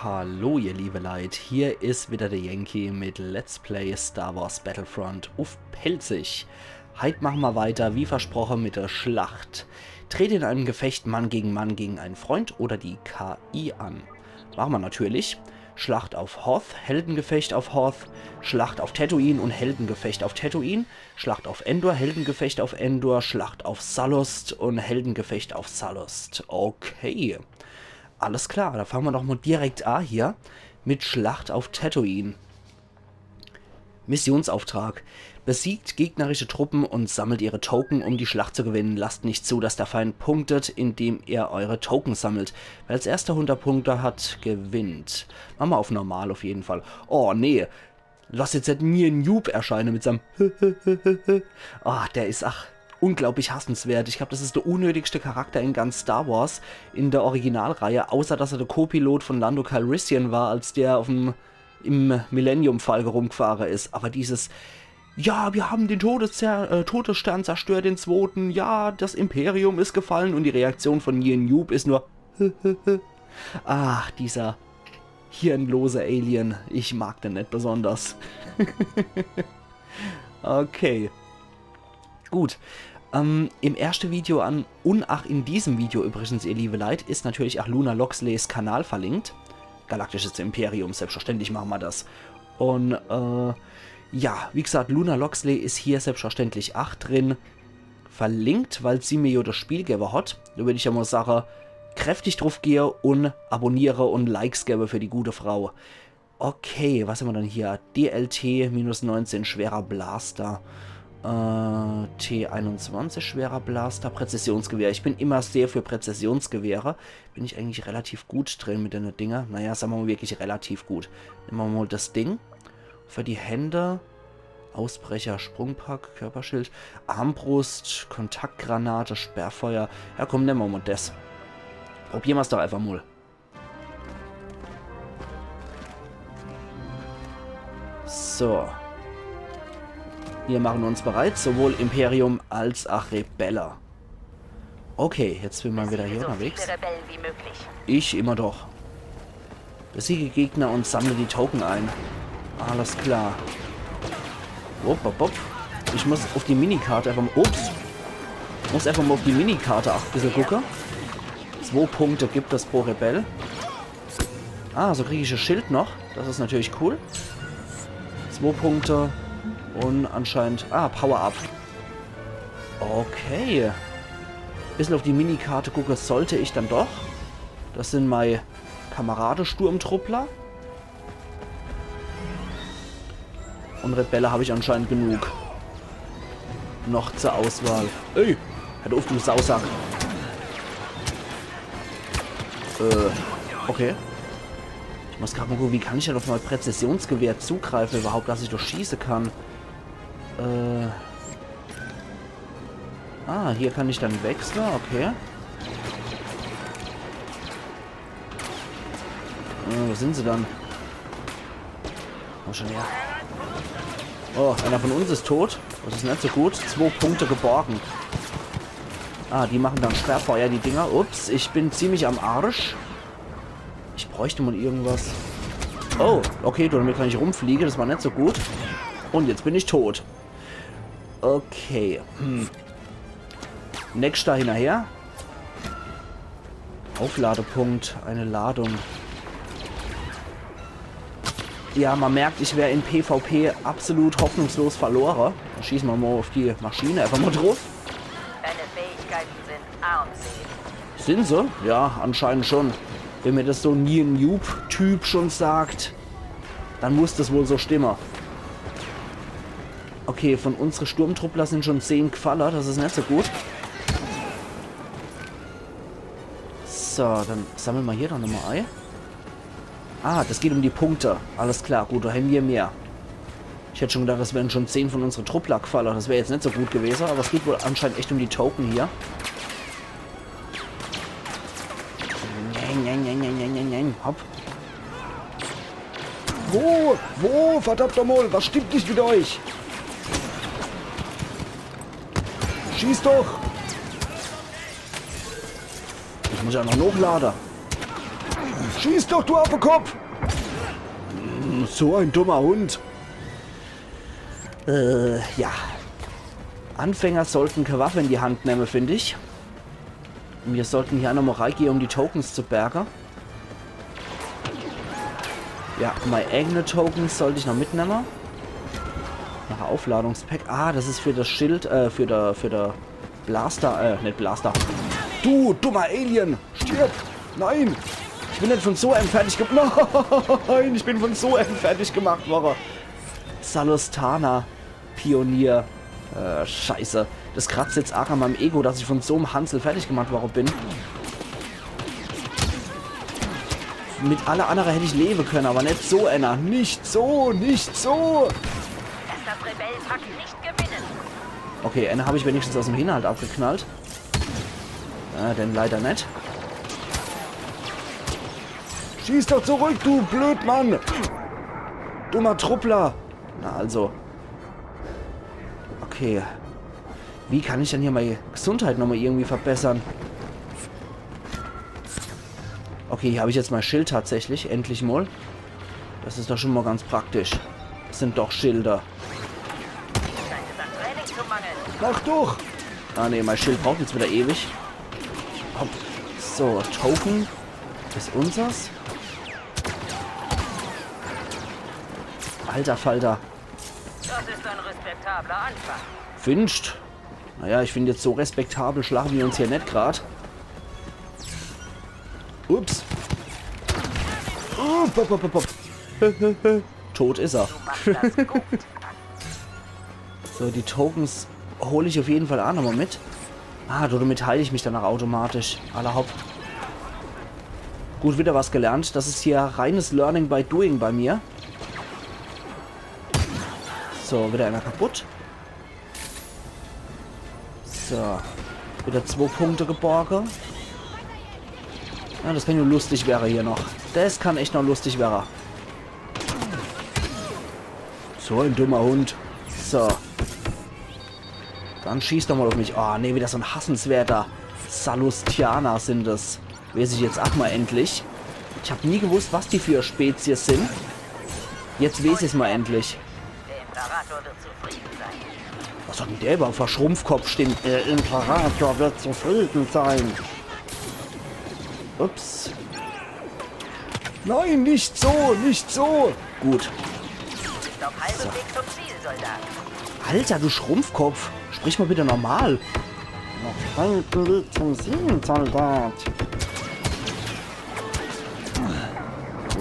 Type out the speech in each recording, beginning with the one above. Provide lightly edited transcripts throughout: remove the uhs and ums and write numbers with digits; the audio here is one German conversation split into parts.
Hallo ihr liebe Leute, hier ist wieder der Yankee mit Let's Play Star Wars Battlefront auf Pelzig. Heute machen wir weiter, wie versprochen, mit der Schlacht. Trete in einem Gefecht Mann gegen einen Freund oder die KI an. Machen wir natürlich. Schlacht auf Hoth, Heldengefecht auf Hoth, Schlacht auf Tatooine und Heldengefecht auf Tatooine, Schlacht auf Endor, Heldengefecht auf Endor, Schlacht auf Sallust und Heldengefecht auf Sallust. Okay. Alles klar, da fangen wir doch mal direkt an hier mit Schlacht auf Tatooine. Missionsauftrag. Besiegt gegnerische Truppen und sammelt ihre Token, um die Schlacht zu gewinnen. Lasst nicht zu, dass der Feind punktet, indem er eure Token sammelt. Wer als erster 100 Punkte hat, gewinnt. Machen wir auf normal auf jeden Fall. Oh, nee. Lass jetzt nicht mir ein Noob erscheinen mit seinem der ist, unglaublich hassenswert. Ich glaube, das ist der unnötigste Charakter in ganz Star Wars in der Originalreihe, außer dass er der Co-Pilot von Lando Calrissian war, als der im Millennium Falcon rumgefahren ist. Aber dieses, ja, wir haben den Todesstern zerstört, den zweiten, ja, das Imperium ist gefallen und die Reaktion von Nien Noob ist nur ach, dieser hirnlose Alien. Ich mag den nicht besonders. Okay. Gut. Im ersten Video in diesem Video übrigens, ihr liebe Leute, ist natürlich auch Luna Loxleys Kanal verlinkt. Galaktisches Imperium, selbstverständlich machen wir das. Und, ja, wie gesagt, Luna Loxley ist hier selbstverständlich auch drin verlinkt, weil sie mir ja das Spiel gegeben hat. Da würde ich ja mal sagen, kräftig drauf gehe und abonniere und Likes gebe für die gute Frau. Okay, was haben wir dann hier? DLT-19 schwerer Blaster. T21 schwerer Blaster, Präzisionsgewehr. Ich bin immer sehr für Präzisionsgewehre. Bin ich eigentlich relativ gut drin mit den Dinger. Naja, sagen wir mal wirklich relativ gut. Nehmen wir mal das Ding. Für die Hände. Ausbrecher, Sprungpack, Körperschild, Armbrust, Kontaktgranate, Sperrfeuer. Ja komm, nehmen wir mal das. Probieren wir es doch einfach mal. So. Wir machen uns bereit, sowohl Imperium als auch Rebeller. Okay, jetzt sind wir wieder hier unterwegs. Ich immer doch. Besiege Gegner und sammle die Token ein. Alles klar. Wupp, wupp, wupp. Ich muss auf die Minikarte einfach mal... Ups. Ich muss einfach mal auf die Minikarte ein bisschen gucken. 2 Punkte gibt es pro Rebell. Ah, so kriege ich das Schild noch. Das ist natürlich cool. 2 Punkte. Und anscheinend... Ah, Power-Up. Okay. Bisschen auf die Minikarte gucke sollte ich dann doch. Das sind meine Kameraden-Sturmtruppler. Und Rebelle habe ich anscheinend genug. Noch zur Auswahl. Ey, hört auf, du Sausack. Okay. Ich muss gerade mal gucken, wie kann ich denn auf mein Präzisionsgewehr zugreifen überhaupt, dass ich doch schießen kann. Hier kann ich dann wechseln, okay. Wo sind sie dann? Komm schon her. Oh, einer von uns ist tot. Das ist nicht so gut. 2 Punkte geborgen. Ah, die machen dann Sperrfeuer, die Dinger. Ups, ich bin ziemlich am Arsch. Ich bräuchte mal irgendwas. Oh, okay, damit kann ich rumfliegen. Das war nicht so gut. Und jetzt bin ich tot. Okay. Nächster hinterher. Aufladepunkt. Eine Ladung. Ja, man merkt, ich wäre in PvP absolut hoffnungslos verloren. Dann schießen wir mal auf die Maschine. Einfach mal drauf. Deine Fähigkeiten sind A und C. Sind sie? Ja, anscheinend schon. Wenn mir das so nie ein Noob-Typ schon sagt, dann muss das wohl so stimmen. Okay, von unseren Sturmtruppler sind schon 10 gefallen. Das ist nicht so gut. So, dann sammeln wir hier doch nochmal ein. Ah, das geht um die Punkte. Alles klar, gut, da haben wir mehr. Ich hätte schon gedacht, das wären schon 10 von unseren Truppler gefallen. Das wäre jetzt nicht so gut gewesen, aber es geht wohl anscheinend echt um die Token hier. Hopp. Wo? Verdammt nochmal, was stimmt nicht mit euch? Schieß doch! Ich muss ja noch hochladen. Schieß doch, du Affenkopf! So ein dummer Hund. Ja. Anfänger sollten keine Waffe in die Hand nehmen, finde ich. Wir sollten hier nochmal reingehen, um die Tokens zu bergen. Ja, meine eigenen Tokens sollte ich noch mitnehmen. Nach Aufladungspack. Ah, das ist für das Schild, für der Blaster, nicht Blaster. Du, dummer Alien! Stirb! Nein! Ich bin nicht von so einem fertig gemacht. Nein, ich bin von so einem fertig gemacht worden. Salustana, Pionier. Scheiße. Das kratzt jetzt arg an meinem Ego, dass ich von so einem Hansel fertig gemacht worden bin. Mit aller anderen hätte ich leben können, aber nicht so einer. Nicht so, nicht so. Lass das Rebellenpack nicht gewinnen. Okay, eine habe ich wenigstens aus dem Hinhalt abgeknallt. Denn leider nicht. Schieß doch zurück, du Blödmann! Dummer Truppler! Na also. Okay. Wie kann ich denn hier meine Gesundheit nochmal irgendwie verbessern? Okay, hier habe ich jetzt mein Schild tatsächlich. Endlich mal. Das ist doch schon mal ganz praktisch. Das sind doch Schilder. Scheint es an Training zu mangeln. Mach doch! Ah ne, mein Schild braucht jetzt wieder ewig. Hopp. So, Token ist unsers. Alter Falter. Das ist ein respektabler Anfang. Finscht. Naja, ich finde jetzt so respektabel schlagen wir uns hier nicht gerade. Ups. Pop, pop, pop. Tot ist er. Du machst das gut. So, die Tokens hole ich auf jeden Fall auch nochmal mit. Ah, damit heile ich mich danach automatisch. Aller Hopp. Gut, wieder was gelernt. Das ist hier reines Learning by Doing bei mir. So, wieder einer kaputt. So. Wieder 2 Punkte geborgen. Ja, das kann ja lustig wäre hier noch. Das kann echt noch lustig wäre. So ein dummer Hund. So. Dann schießt doch mal auf mich. Oh, nee, wieder so ein hassenswerter Salustianer sind es. Weiß ich jetzt auch mal endlich. Ich habe nie gewusst, was die für Spezies sind. Jetzt weiß ich es mal endlich. Der Imperator wird zufrieden sein. Was hat denn der überhaupt für Schrumpfkopf stehen? Der Imperator wird zufrieden sein. Ups. Nein, nicht so, nicht so. Gut. Ist auf halbem Weg zum Ziel, Soldat. Alter, du Schrumpfkopf. Sprich mal bitte normal. Noch halben Weg zum Ziel, Soldat.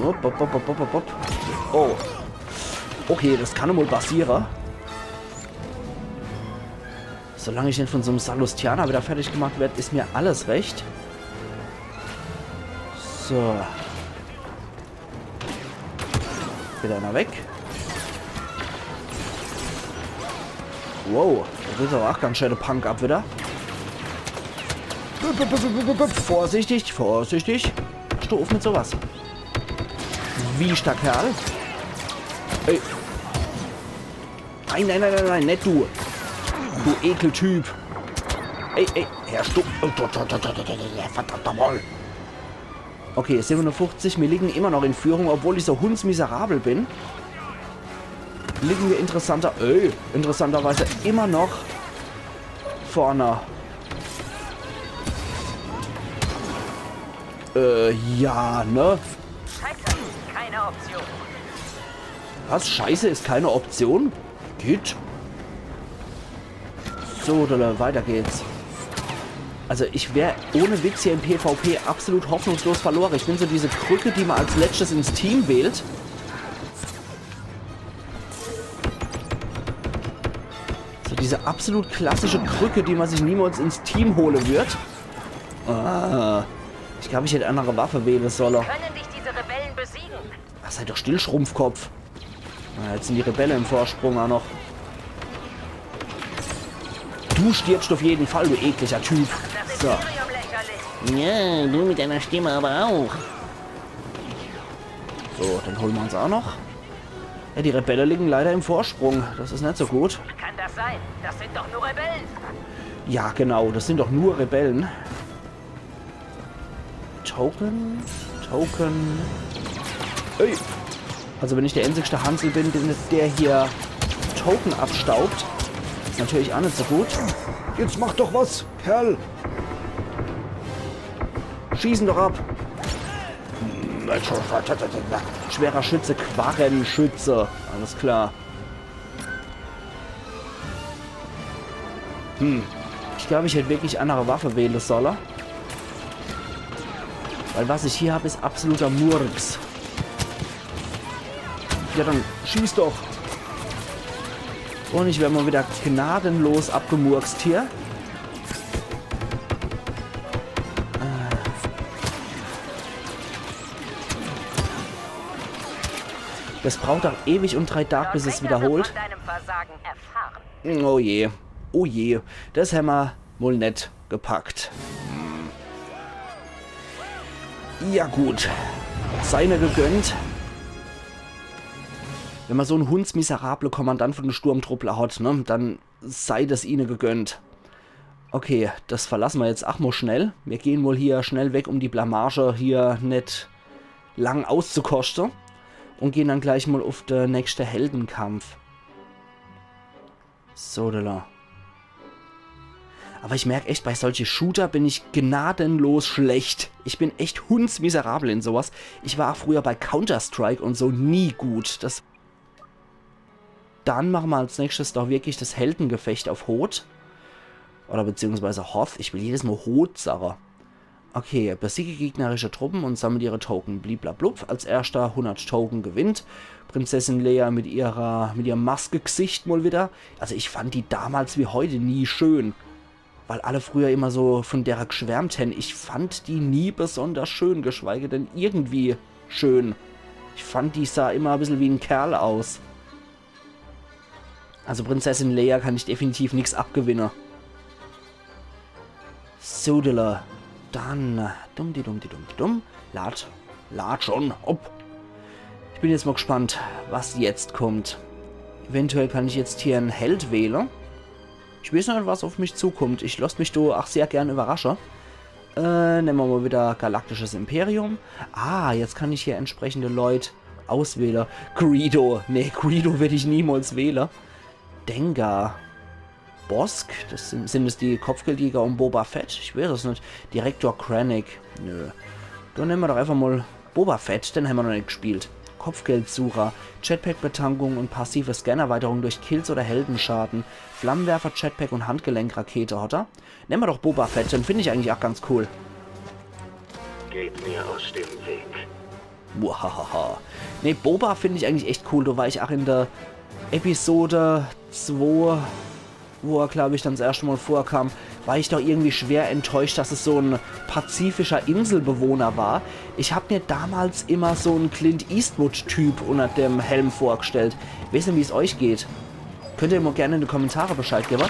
Hopp, hopp, hopp, hopp, hopp, hopp. Oh. Okay, das kann wohl passieren. Solange ich nicht von so einem Salustianer wieder fertig gemacht werde, ist mir alles recht. So. Wieder einer weg. Wow, das ist aber auch ganz schöne Punk ab wieder. Vorsichtig, vorsichtig. Steh auf mit sowas. Wie stark Kerl. Ey. Nein, nein, nein, nein, nein, nicht du. Du Ekeltyp. Ey, Herr Stuck. Verdammt nochmal. Okay, 57. Wir liegen immer noch in Führung, obwohl ich so hundsmiserabel bin. Liegen wir interessanterweise immer noch vorne. Ja, ne? Scheiße, keine Option. Was? Scheiße ist keine Option? Geht. So, dann weiter geht's. Also ich wäre ohne Witz hier im PvP absolut hoffnungslos verloren. Ich bin so diese Krücke, die man als letztes ins Team wählt. So diese absolut klassische Krücke, die man sich niemals ins Team holen wird. Ah, ich glaube, ich hätte eine andere Waffe wählen sollen. Können dich diese Rebellen besiegen? Ach, sei doch still, Schrumpfkopf. Na, jetzt sind die Rebellen im Vorsprung auch noch. Du stirbst auf jeden Fall, du ekliger Typ. Das So. Imperium lächerlich. Ja, du mit deiner Stimme aber auch. So, dann holen wir uns auch noch. Ja, die Rebellen liegen leider im Vorsprung. Das ist nicht so gut. Kann das sein? Das sind doch nur Rebellen. Ja, genau. Das sind doch nur Rebellen. Token. Token. Ey. Also wenn ich der einzigste Hansel bin, der hier Token abstaubt, ist natürlich auch nicht so gut. Jetzt mach doch was, Kerl. Schießen doch ab. Schwerer Schütze, Quarrenschütze. Alles klar. Ich glaube, ich hätte wirklich eine andere Waffe wählen sollen. Weil was ich hier habe, ist absoluter Murks. Ja, dann schieß doch. Und ich werde mal wieder gnadenlos abgemurkst hier. Das braucht auch ewig und 3 Tage, bis es wiederholt. Oh je. Oh je. Das haben wir wohl nicht gepackt. Ja gut. Seine gegönnt. Wenn man so einen hundsmiserable Kommandant von den Sturmtruppler hat, ne, dann sei das ihnen gegönnt. Okay, das verlassen wir jetzt auch mal schnell. Wir gehen wohl hier schnell weg, um die Blamage hier nicht lang auszukosten. Und gehen dann gleich mal auf den nächsten Heldenkampf. So, da. Aber ich merke echt, bei solchen Shooter bin ich gnadenlos schlecht. Ich bin echt hundsmiserabel in sowas. Ich war auch früher bei Counter-Strike und so nie gut. Dann machen wir als nächstes doch wirklich das Heldengefecht auf Hoth. Oder beziehungsweise Hoth. Ich will jedes Mal Hoth sagen. Okay, besiege gegnerische Truppen und sammelt ihre Token. Bliblablub. Als erster 100 Token gewinnt. Prinzessin Leia mit ihrem Maske-Gesicht mal wieder. Also ich fand die damals wie heute nie schön. Weil alle früher immer so von der geschwärmt hätten. Ich fand die nie besonders schön, geschweige denn irgendwie schön. Ich fand, die sah immer ein bisschen wie ein Kerl aus. Also Prinzessin Leia kann ich definitiv nichts abgewinnen. Sodela. Dann, dumm. Lad schon, ob. Ich bin jetzt mal gespannt, was jetzt kommt. Eventuell kann ich jetzt hier einen Held wählen. Ich weiß nicht, was auf mich zukommt. Ich lasse mich da auch sehr gern überraschen. Nehmen wir mal wieder Galaktisches Imperium. Ah, jetzt kann ich hier entsprechende Leute auswählen. Greedo. Nee, Greedo werde ich niemals wählen. Dengar. Bosk, das sind es die Kopfgeldjäger um Boba Fett? Ich weiß es nicht. Direktor Krennic. Nö. Dann nehmen wir doch einfach mal Boba Fett, den haben wir noch nicht gespielt. Kopfgeldsucher, Jetpack-Betankung und passive Scannerweiterung durch Kills oder Heldenschaden. Flammenwerfer, Jetpack und Handgelenkrakete, oder? Nehmen wir doch Boba Fett, den finde ich eigentlich auch ganz cool. Geht mir aus dem Weg. Wahaha. Ne, Boba finde ich eigentlich echt cool. Da war ich auch in der Episode 2... wo er, glaube ich, dann das erste Mal vorkam, war ich doch irgendwie schwer enttäuscht, dass es so ein pazifischer Inselbewohner war. Ich habe mir damals immer so einen Clint Eastwood-Typ unter dem Helm vorgestellt. Ich weiß nicht, wie es euch geht. Könnt ihr mir gerne in die Kommentare Bescheid geben.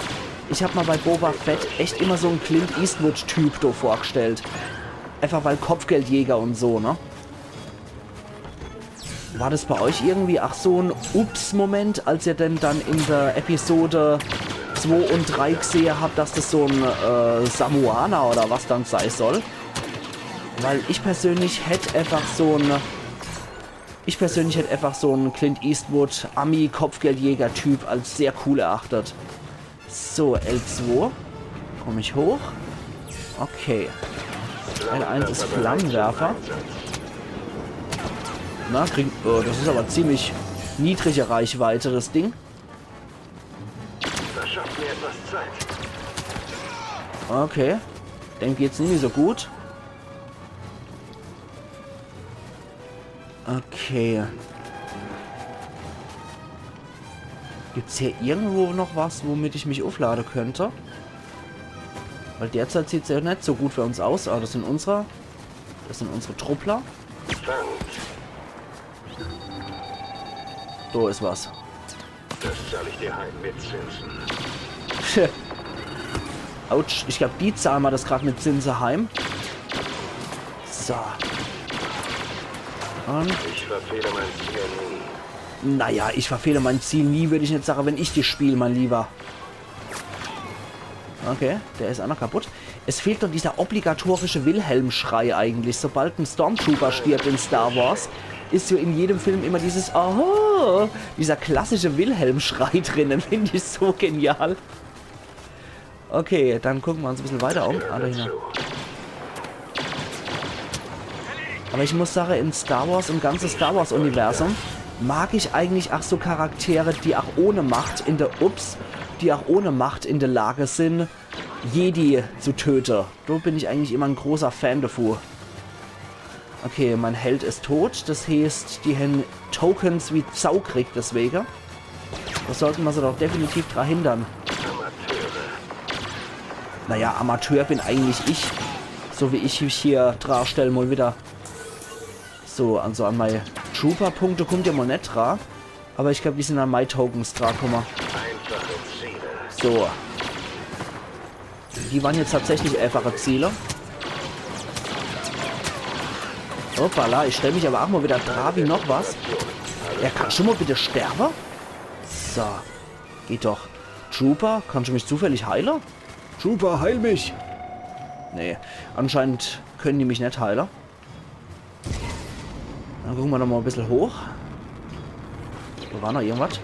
Ich habe mal bei Boba Fett echt immer so einen Clint Eastwood-Typ da vorgestellt. Einfach weil Kopfgeldjäger und so, ne? War das bei euch irgendwie auch so ein Ups-Moment, als ihr denn dann in der Episode 2 und 3 gesehen habt, dass das so ein Samoaner oder was dann sein soll? Weil ich persönlich hätte einfach so ein Clint Eastwood Ami-Kopfgeldjäger-Typ als sehr cool erachtet. So, L2. Komme ich hoch? Okay. L1 ist Flammenwerfer. Na, das ist aber ziemlich niedrige Reichweite, das Ding. Verschafft mir etwas Zeit. Okay. Dem geht's nicht so gut. Okay. Gibt's hier irgendwo noch was, womit ich mich aufladen könnte? Weil derzeit sieht es ja nicht so gut für uns aus. Aber das sind unsere Truppler. Da ist was. Das zahle ich dir heim mit Zinsen. Autsch, ich glaube, die zahlen wir das gerade mit Zinsen heim. So. Und? Ich verfehle mein Ziel nie. Naja, ich verfehle mein Ziel nie, würde ich nicht sagen, wenn ich das spiele, mein Lieber. Okay, der ist auch noch kaputt. Es fehlt doch dieser obligatorische Wilhelm-Schrei eigentlich. Sobald ein Stormtrooper stirbt in Star Wars, ist so in jedem Film immer dieses Aha, dieser klassische Wilhelm-Schrei drinnen. Finde ich so genial. Okay, dann gucken wir uns ein bisschen weiter um. Aber ich muss sagen, in Star Wars, im ganzen Star Wars-Universum, mag ich eigentlich auch so Charaktere, die auch ohne Macht in der Lage sind, Jedi zu töten. Da bin ich eigentlich immer ein großer Fan davon. Okay, mein Held ist tot. Das heißt, die haben Tokens wie Sau kriegt deswegen. Das sollten wir sie doch definitiv daran hindern. Naja, Amateur bin eigentlich ich. So wie ich mich hier darstelle, mal wieder. So, also an meine Trooper-Punkte kommt ja mal nicht dran. Aber ich glaube, die sind an meine Tokens dran, guck mal. So. Die waren jetzt tatsächlich einfache Ziele. Hoppala, ich stelle mich aber auch mal wieder dran wie noch was. Er kann schon mal bitte sterben? So. Geht doch. Trooper, kannst du mich zufällig heilen? Trooper, heil mich! Nee, anscheinend können die mich nicht heilen. Dann gucken wir noch mal ein bisschen hoch. Da war noch irgendwas.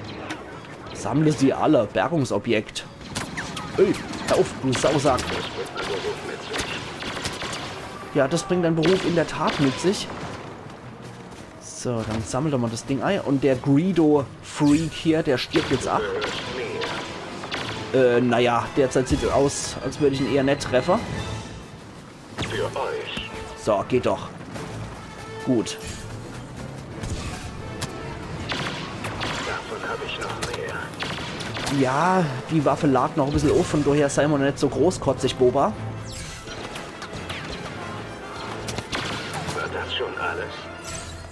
Sammle sie alle. Bergungsobjekt. Ey, hör auf, du Sausack. Ja, das bringt ein Beruf in der Tat mit sich. So, dann sammelt doch mal das Ding ein. Und der Greedo-Freak hier, der stirbt jetzt ab. Naja, derzeit sieht es aus, als würde ich ihn eher nicht treffen. So, geht doch. Gut. Ja, die Waffe lag noch ein bisschen auf, von daher sei man nicht so großkotzig, Boba. War das schon alles?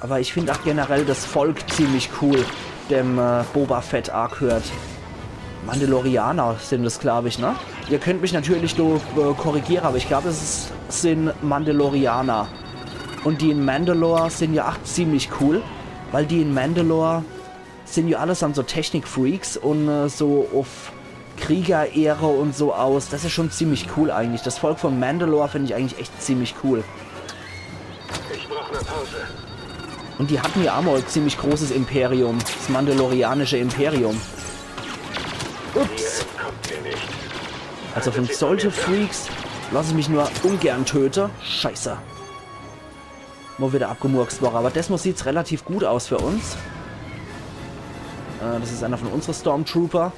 Aber ich finde auch generell das Volk ziemlich cool, dem Boba Fett Arc hört. Mandalorianer sind es, glaube ich, ne? Ihr könnt mich natürlich korrigieren, aber ich glaube, sind Mandalorianer. Und die in Mandalore sind ja auch ziemlich cool, weil die in Mandalore sind ja allesamt so Technik-Freaks und so auf Kriegerehre und so aus. Das ist schon ziemlich cool eigentlich. Das Volk von Mandalore finde ich eigentlich echt ziemlich cool. Ich brauche eine Pause. Und die hatten ja auch mal ein ziemlich großes Imperium. Das mandalorianische Imperium. Ups. Also von solche Freaks lasse ich mich nur ungern töten. Scheiße. Mal wieder abgemurkst war. Aber das sieht es relativ gut aus für uns. Das ist einer von unseren Stormtrooper.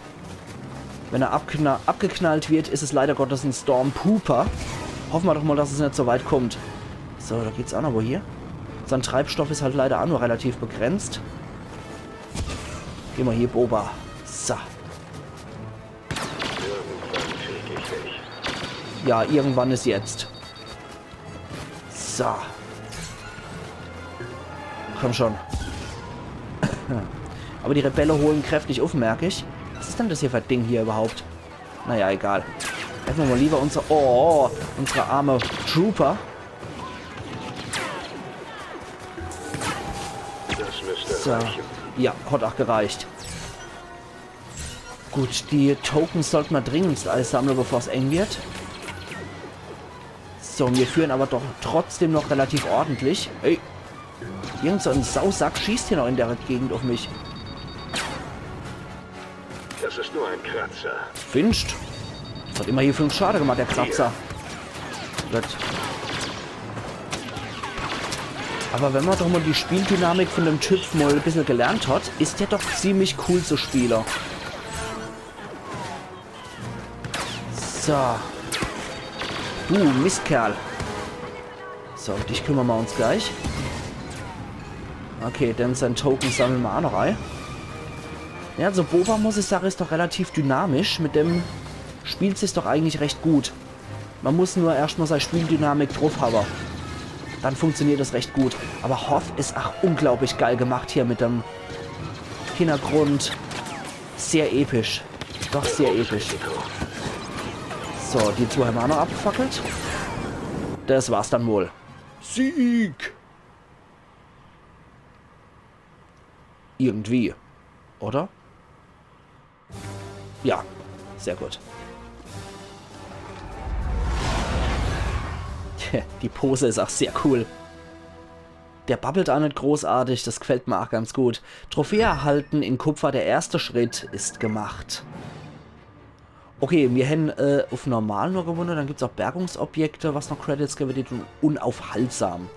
Wenn er abgeknallt wird, ist es leider Gottes ein Stormpooper. Hoffen wir doch mal, dass es nicht so weit kommt. So, da geht's auch noch wo hier. Sein Treibstoff ist halt leider auch nur relativ begrenzt. Gehen wir hier, Boba. So. Ja, irgendwann ist jetzt. So. Komm schon. Aber die Rebelle holen kräftig auf, merke ich. Was ist denn das hier für ein Ding hier überhaupt? Naja, egal. Helfen wir mal lieber unsere arme Trooper. So. Ja, hat auch gereicht. Gut, die Tokens sollten wir dringend alles sammeln, bevor es eng wird. So, wir führen aber doch trotzdem noch relativ ordentlich. Ey, irgend so ein Sausack schießt hier noch in der Gegend auf mich. Das ist nur ein Kratzer. Finscht. Das hat immer hier 5 Schade gemacht, der Kratzer. Gut. Aber wenn man doch mal die Spieldynamik von dem Typ mal ein bisschen gelernt hat, ist der doch ziemlich cool zu spielen. So. Du Mistkerl. So, dich kümmern wir uns gleich. Okay, dann sein Token sammeln wir auch noch ein. Ja, also Boba, muss ich sagen, ist doch relativ dynamisch. Mit dem spielt sich doch eigentlich recht gut. Man muss nur erstmal seine Spieldynamik drauf haben. Dann funktioniert das recht gut. Aber Hoth ist auch unglaublich geil gemacht hier mit dem Hintergrund. Sehr episch. Doch sehr episch. So, die zwei haben wir auch noch abgefackelt. Das war's dann wohl. Sieg! Irgendwie. Oder? Ja, sehr gut. Die Pose ist auch sehr cool. Der babbelt auch nicht großartig, das gefällt mir auch ganz gut. Trophäe erhalten in Kupfer, der erste Schritt ist gemacht. Okay, wir haben auf normal nur gewonnen, dann gibt es auch Bergungsobjekte, was noch Credits gibt, und unaufhaltsam.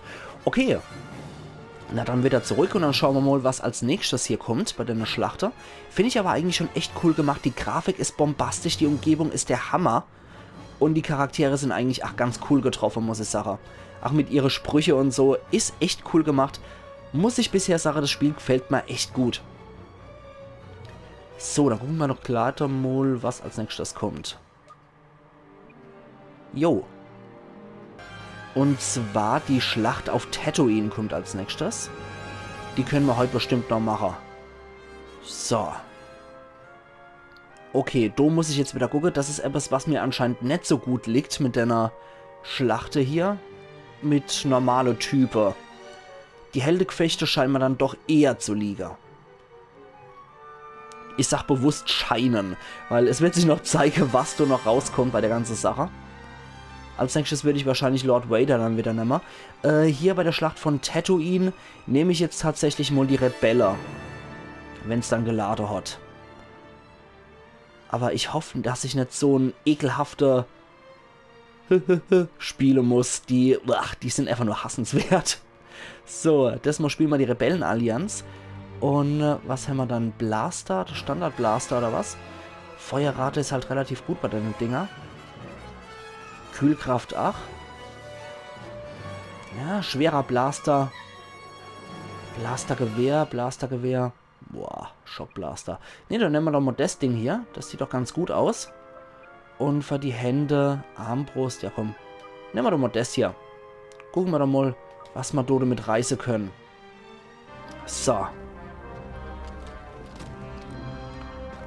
Okay, na dann wieder zurück und dann schauen wir mal, was als nächstes hier kommt bei der Schlachter. Finde ich aber eigentlich schon echt cool gemacht, die Grafik ist bombastisch, die Umgebung ist der Hammer. Und die Charaktere sind eigentlich auch ganz cool getroffen, muss ich sagen. Auch mit ihren Sprüche und so, ist echt cool gemacht. Muss ich bisher sagen, das Spiel gefällt mir echt gut. So, dann gucken wir noch gleich mal, was als nächstes kommt. Jo. Und zwar die Schlacht auf Tatooine kommt als nächstes. Die können wir heute bestimmt noch machen. So. Okay, da muss ich jetzt wieder gucken. Das ist etwas, was mir anscheinend nicht so gut liegt mit der Schlachte hier. Mit normalen Typen. Die Heldengefechte scheinen mir dann doch eher zu liegen. Ich sag bewusst scheinen, weil es wird sich noch zeigen, was da noch rauskommt bei der ganzen Sache. Als nächstes würde ich wahrscheinlich Lord Vader dann wieder nehmen. Hier bei der Schlacht von Tatooine nehme ich jetzt tatsächlich mal die Rebelle. Wenn es dann geladen hat. Aber ich hoffe, dass ich nicht so ein ekelhafter spielen muss. Die sind einfach nur hassenswert. So, das mal spielen wir die Rebellenallianz. Und was haben wir dann? Blaster? Standard-Blaster oder was? Feuerrate ist halt relativ gut bei den Dinger. Kühlkraft 8. Ja, schwerer Blaster. Blastergewehr. Boah, Schockblaster. Ne, dann nehmen wir doch mal das Ding hier. Das sieht doch ganz gut aus. Und für die Hände, Armbrust, ja komm. Nehmen wir doch mal das hier. Gucken wir doch mal, was wir dort mit reißen können. So.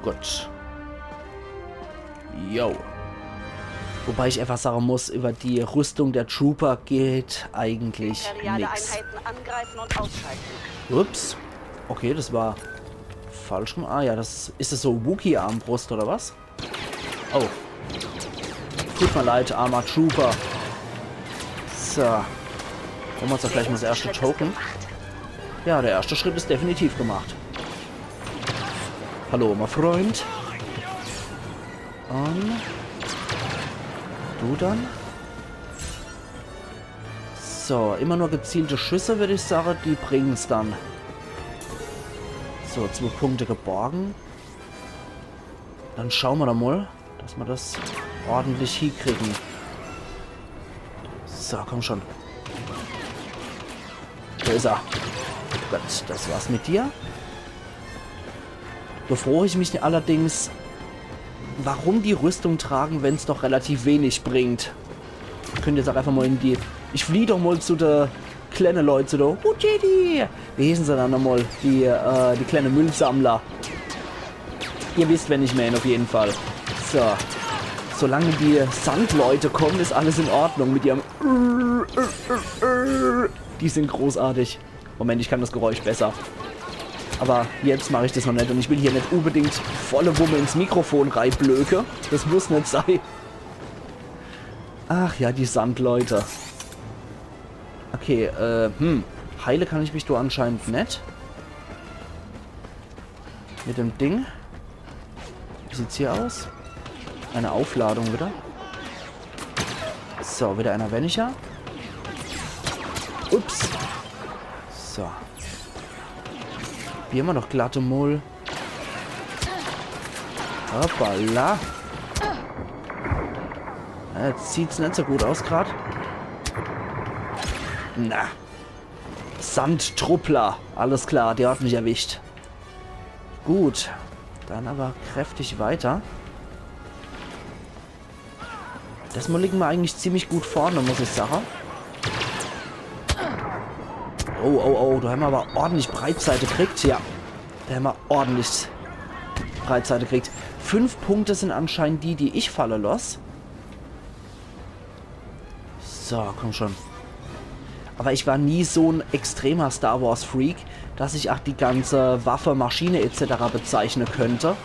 Gut. Yo. Wobei ich einfach sagen muss, über die Rüstung der Trooper geht eigentlich nichts. Ups. Okay, das war falsch rum. Ah ja, ist das so Wookie-Armbrust oder was? Oh. Tut mir leid, armer Trooper. So. Holen wir uns doch gleich mal das erste Token. Ja, der erste Schritt ist definitiv gemacht. Hallo, mein Freund. Und du dann? So, immer nur gezielte Schüsse, würde ich sagen, die bringen es dann. So, 2 Punkte geborgen. Dann schauen wir da mal, dass wir das ordentlich hinkriegen. So, komm schon. Da ist er. Gut, das war's mit dir. Befreue ich mich allerdings, warum die Rüstung tragen, wenn es doch relativ wenig bringt. Ich könnte jetzt auch einfach mal in die... Ich fliehe doch mal zu der kleinen Leute, zu der... Jedi! Wie hießen sie dann nochmal? Die kleinen Müllsammler. Ihr wisst, wenn ich meine, auf jeden Fall. So. Solange die Sandleute kommen, ist alles in Ordnung mit ihrem... Die sind großartig. Moment, ich kann das Geräusch besser. Aber jetzt mache ich das noch nicht. Und ich will hier nicht unbedingt volle Wumme ins Mikrofon reinblöke. Das muss nicht sein. Ach ja, die Sandleute. Okay, heile kann ich mich da anscheinend nicht. Mit dem Ding. Wie sieht's hier aus? Eine Aufladung wieder. So, wieder einer weniger. Ups. So. Wie immer noch glatte Mull. Hoppala. Ja, jetzt sieht's nicht so gut aus gerade. Na. Sandtruppler. Alles klar, der hat mich erwischt. Gut. Dann aber kräftig weiter. Das Mal liegen wir eigentlich ziemlich gut vorne, muss ich sagen. Oh, oh, oh, da haben wir aber ordentlich Breitseite gekriegt. Ja, da haben wir ordentlich Breitseite gekriegt. 5 Punkte sind anscheinend die ich falle los. So, komm schon. Aber ich war nie so ein extremer Star Wars Freak, dass ich auch die ganze Waffe, Maschine etc. bezeichnen könnte.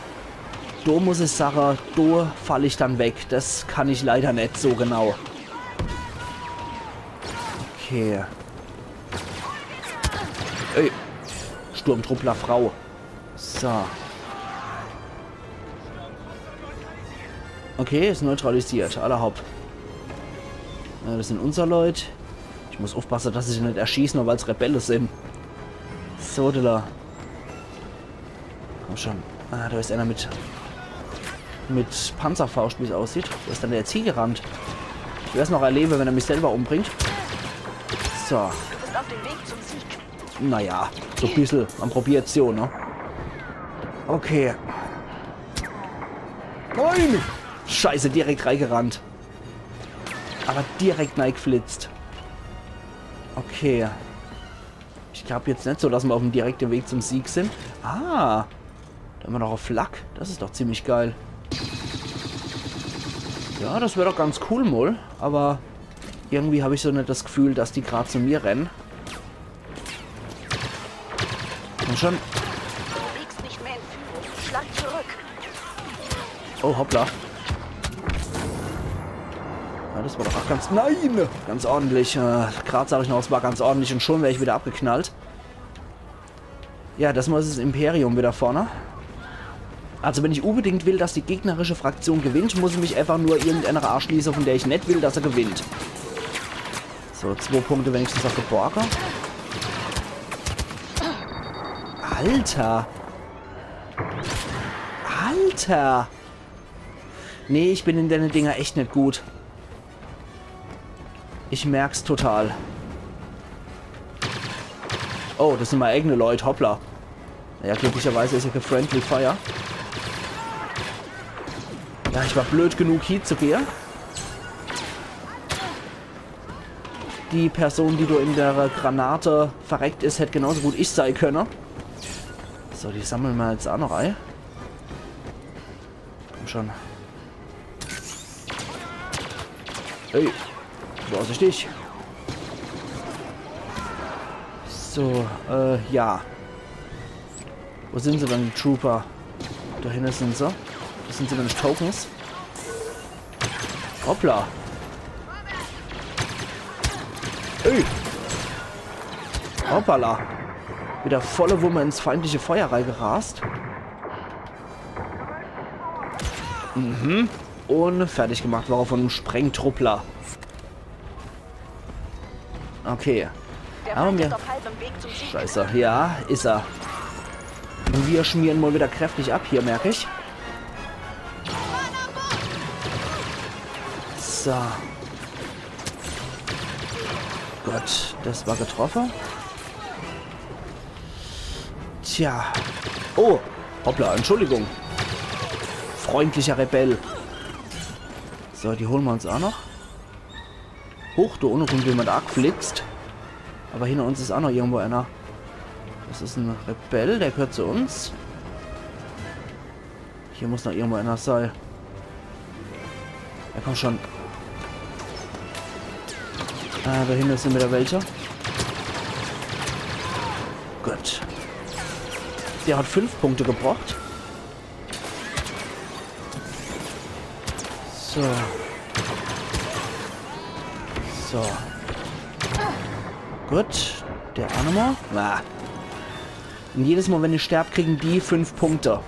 Da muss ich sagen, da falle ich dann weg. Das kann ich leider nicht so genau. Okay. Ey. Sturmtruppler Frau. So. Okay, ist neutralisiert. Allerhaupt. Ja, das sind unsere Leute. Ich muss aufpassen, dass sie nicht erschießen, nur weil es Rebelle sind. So, Dilla. Komm schon. Ah, da ist einer mit Panzerfaust, wie es aussieht. Wo ist dann der jetzt hingerannt? Ich werde es noch erleben, wenn er mich selber umbringt. So. Du bist auf dem Weg zum Sieg. Naja, so ein bisschen. Man probiert es so, ne? Okay. Nein! Scheiße, direkt reingerannt. Aber direkt reingeflitzt. Okay. Ich glaube jetzt nicht so, dass wir auf dem direkten Weg zum Sieg sind. Ah. Da haben wir noch auf Flak. Das ist doch ziemlich geil. Ja, das wäre doch ganz cool, Moll. Aber irgendwie habe ich so nicht das Gefühl, dass die gerade zu mir rennen. Und schon. Du liegst nicht mehr in Führung. Schlag zurück. Oh, hoppla. Ja, das war doch auch ganz... Nein! Ganz ordentlich. Gerade sage ich noch, es war ganz ordentlich und schon wäre ich wieder abgeknallt. Ja, das mal ist das Imperium wieder vorne. Also wenn ich unbedingt will, dass die gegnerische Fraktion gewinnt, muss ich mich einfach nur irgendeiner anschließen, von der ich nicht will, dass er gewinnt. So, 2 Punkte wenigstens auf der Borger. Alter! Alter! Nee, ich bin in den Dinger echt nicht gut. Ich merk's total. Oh, das sind meine eigenen Leute, hoppla. Naja, glücklicherweise ist ja kein Friendly Fire. Ja, ich war blöd genug, hier zu gehen. Die Person, die du in der Granate verreckt ist, hätte genauso gut ich sein können. So, die sammeln wir jetzt auch noch ein. Komm schon. Hey, vorsichtig. So, ja. Wo sind sie denn, die Trooper? Da hinten sind sie. Das sind sie nämlich Tokens. Hoppla. Ey. Hoppala. Wieder volle Wumme ins feindliche Feuer reingerast. Mhm. Und fertig gemacht war er von einem Sprengtruppler. Okay. Der Aber Feind mir... ist auf halbem Weg zum Sieg. Scheiße. Ja, ist er. Und wir schmieren mal wieder kräftig ab hier, merke ich. So. Gott, das war getroffen. Tja. Oh, hoppla, Entschuldigung. Freundlicher Rebell. So, die holen wir uns auch noch. Hoch, da unten kommt jemand arg flitzt. Aber hinter uns ist auch noch irgendwo einer. Das ist ein Rebell, der gehört zu uns. Hier muss noch irgendwo einer sein. Ja, komm schon. Ah, da hinten sind wieder welche. Gut. Der hat 5 Punkte gebraucht. So. So. Gut. Der Animal. Ah. Und jedes Mal, wenn ich sterbe, kriegen die 5 Punkte.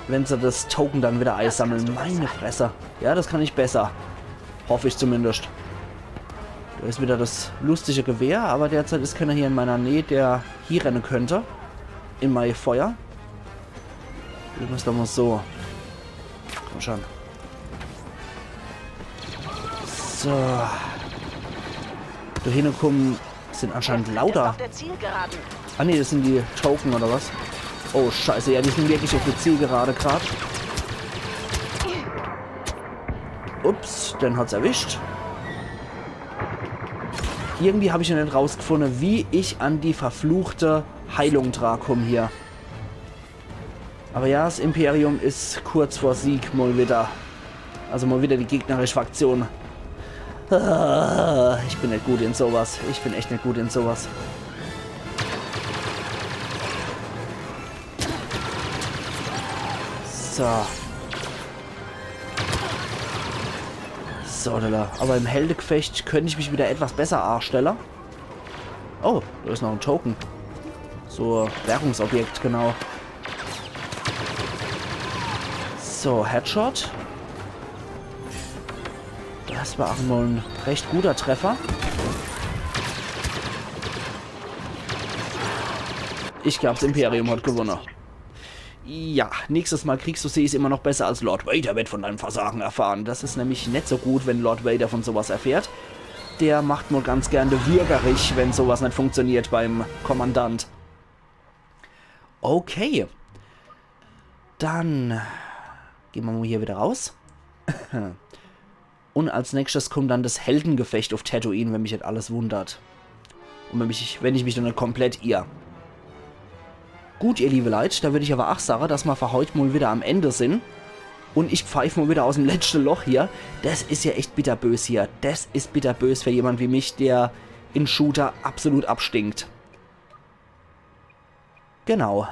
Wenn sie das Token dann wieder einsammeln. Meine Fresse. Ja, das kann ich besser. Hoffe ich zumindest. Da ist wieder das lustige Gewehr, aber derzeit ist keiner hier in meiner Nähe, der hier rennen könnte. In mein Feuer. Wir müssen doch mal so. Komm schon. So. Da hinkommen sind anscheinend lauter. Auf der Zielgeraden. Ah ne, das sind die Token oder was? Oh scheiße, ja, die sind wirklich auf der Zielgerade gerade. Ups, den hat's erwischt. Irgendwie habe ich noch nicht rausgefunden, wie ich an die verfluchte Heilung komme hier. Aber ja, das Imperium ist kurz vor Sieg mal wieder. Also mal wieder die gegnerische Fraktion. Ich bin nicht gut in sowas. Ich bin echt nicht gut in sowas. So. So, aber im Heldegefecht könnte ich mich wieder etwas besser darstellen. Oh, da ist noch ein Token. So, Währungsobjekt, genau. So, Headshot. Das war auch mal ein recht guter Treffer. Ich glaube, das Imperium hat gewonnen. Ja, nächstes Mal kriegst du sie ist immer noch besser als Lord Vader wird von deinem Versagen erfahren. Das ist nämlich nicht so gut, wenn Lord Vader von sowas erfährt. Der macht nur ganz gerne würgerig, wenn sowas nicht funktioniert beim Kommandant. Okay. Dann gehen wir mal hier wieder raus. Und als nächstes kommt dann das Heldengefecht auf Tatooine, wenn mich jetzt alles wundert. Und wenn ich mich dann komplett irre. Gut, ihr liebe Leute, da würde ich aber auch sagen, dass wir für heute mal wieder am Ende sind. Und ich pfeife mal wieder aus dem letzten Loch hier. Das ist ja echt bitterbös hier. Das ist bitterbös für jemand wie mich, der in Shooter absolut abstinkt. Genau.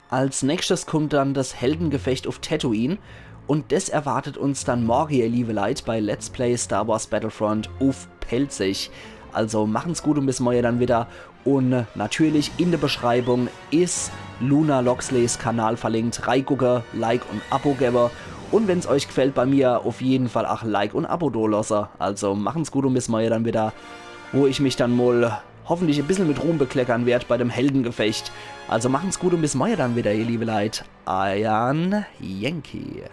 Als nächstes kommt dann das Heldengefecht auf Tatooine. Und das erwartet uns dann morgen, ihr liebe Leute, bei Let's Play Star Wars Battlefront auf Pelzig. Also machen's gut und bis morgen dann wieder. Und natürlich in der Beschreibung ist Luna Loxleys Kanal verlinkt. Reingucken, Like und Abo geben. Und wenn es euch gefällt bei mir, auf jeden Fall auch Like und Abo dalassen. Also machen's gut und bis morgen dann wieder, wo ich mich dann mal hoffentlich ein bisschen mit Ruhm bekleckern werde bei dem Heldengefecht. Also machen's gut und bis morgen dann wieder, ihr liebe Leute. Ian Yankee.